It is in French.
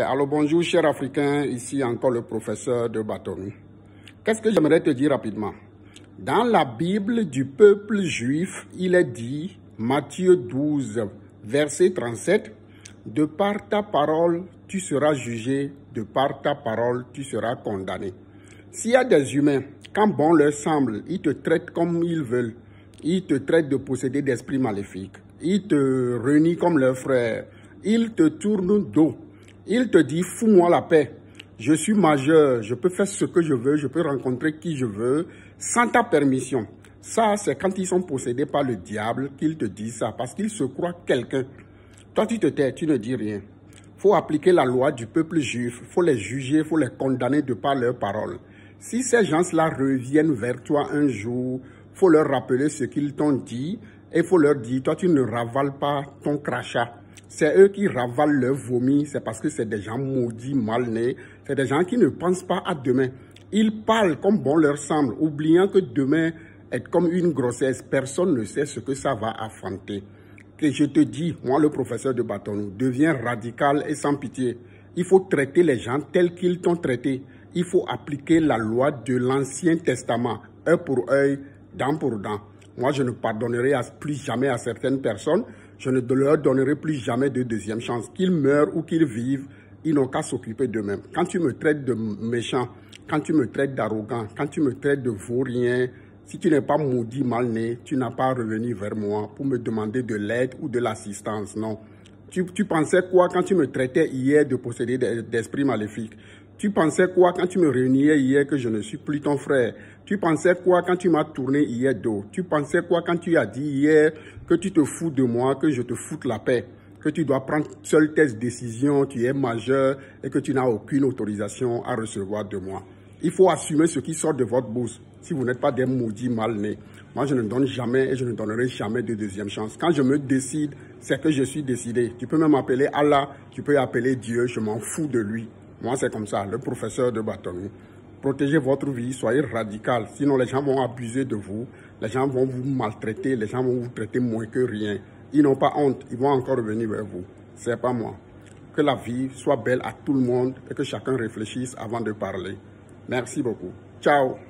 Alors bonjour chers Africains, ici encore le professeur de Bâtonnet. Qu'est-ce que j'aimerais te dire rapidement? Dans la Bible du peuple juif, il est dit, Matthieu 12, verset 37, « De par ta parole, tu seras jugé, de par ta parole, tu seras condamné. » S'il y a des humains, quand bon leur semble, ils te traitent comme ils veulent, ils te traitent de posséder d'esprits maléfiques, ils te renient comme leurs frères, ils te tournent dos. Il te dit, fous-moi la paix, je suis majeur, je peux faire ce que je veux, je peux rencontrer qui je veux, sans ta permission. Ça, c'est quand ils sont possédés par le diable qu'ils te disent ça, parce qu'ils se croient quelqu'un. Toi, tu te tais, tu ne dis rien. Il faut appliquer la loi du peuple juif, il faut les juger, il faut les condamner de par leurs paroles. Si ces gens-là reviennent vers toi un jour, il faut leur rappeler ce qu'ils t'ont dit, et il faut leur dire, toi, tu ne ravales pas ton crachat. C'est eux qui ravalent leur vomi, c'est parce que c'est des gens maudits, mal nés, c'est des gens qui ne pensent pas à demain. Ils parlent comme bon leur semble, oubliant que demain est comme une grossesse. Personne ne sait ce que ça va affronter. Et je te dis, moi le professeur de Bâtonnet, deviens radical et sans pitié. Il faut traiter les gens tels qu'ils t'ont traité. Il faut appliquer la loi de l'Ancien Testament, œil pour œil, dent pour dent. Moi, je ne pardonnerai plus jamais à certaines personnes. Je ne leur donnerai plus jamais de deuxième chance. Qu'ils meurent ou qu'ils vivent, ils n'ont qu'à s'occuper d'eux-mêmes. Quand tu me traites de méchant, quand tu me traites d'arrogant, quand tu me traites de vaurien, si tu n'es pas maudit, mal né, tu n'as pas à revenir vers moi pour me demander de l'aide ou de l'assistance. Non. Tu pensais quoi quand tu me traitais hier de posséder d'esprits maléfiques? Tu pensais quoi quand tu me réuniais hier que je ne suis plus ton frère? Tu pensais quoi quand tu m'as tourné hier dos? Tu pensais quoi quand tu as dit hier que tu te fous de moi, que je te foute la paix? Que tu dois prendre seul tes décisions, tu es majeur et que tu n'as aucune autorisation à recevoir de moi. Il faut assumer ce qui sort de votre bouche si vous n'êtes pas des maudits mal nés. Moi, je ne donne jamais et je ne donnerai jamais de deuxième chance. Quand je me décide, c'est que je suis décidé. Tu peux même appeler Allah, tu peux appeler Dieu, je m'en fous de lui. Moi, c'est comme ça, le professeur de Bâtonnet. Protégez votre vie, soyez radical. Sinon, les gens vont abuser de vous. Les gens vont vous maltraiter. Les gens vont vous traiter moins que rien. Ils n'ont pas honte. Ils vont encore revenir vers vous. C'est pas moi. Que la vie soit belle à tout le monde et que chacun réfléchisse avant de parler. Merci beaucoup. Ciao.